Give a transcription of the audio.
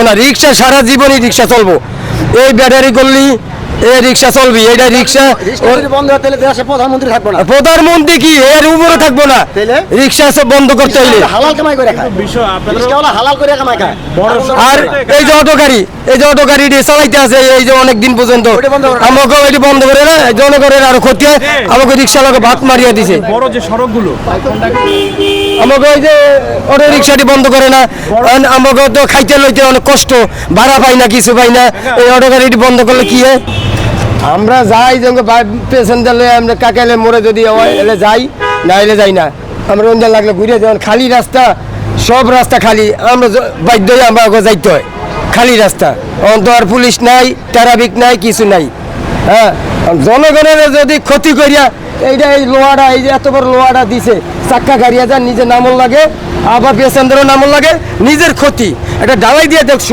না, রিক্সা সারা জীবনই রিক্সা চলবো। এই ব্যাটারি করলি এই রিক্সা চলবি, এইটা রিক্সা বন্ধ হতে দেশে প্রধানমন্ত্রী থাকবো না, প্রধানমন্ত্রী কি এর উপরে থাকবো না, রিক্সা সব বন্ধ করতে হইলে। হালাল কামাই করে খায়, রিক্সাওয়ালা হালাল করে কামাই খায়। আর এই যে অটো গাড়ি, এই যে অটো গাড়ি চালাইতে আছে এই যে অনেক দিন পর্যন্ত, আমাকে এটি বন্ধ করে না, জনগণের আরো ক্ষতি হয়। আমাকে রিক্সাওয়ালাকে ভাত মারিয়ে দিছে। বড় যে সড়কগুলো আমাকে ওই যে অটো রিক্সাটি বন্ধ করে না, আমাকে তো খাইতে লইতে অনেক কষ্ট, ভাড়া পাই না, কিছু পাই না। এই অটো গাড়িটি বন্ধ করলে কি হয়? আমরা যাই যে প্যাসেঞ্জার আমরা কাকাইলে মোড়ে যদি এলে যাই, না এলে যাই না। আমরা অন্য লাগলে ঘুরে যেমন খালি রাস্তা, সব রাস্তা খালি, আমরা বাধ্য হয়ে আমরা যাইতে হয় খালি রাস্তা। অন্ত আর পুলিশ নাই, ট্রাফিক নাই, কিছু নাই। হ্যাঁ, জনগণের যদি ক্ষতি করিয়া এইটা এই লোহাটা, এই যে এত বড় লোহাটা দিছে, চাক্কা গাড়িয়া যান নিজের নামল লাগে, আবার প্যাসেঞ্জারও নামল লাগে, নিজের ক্ষতি। এটা ডালাই দিয়ে দেখ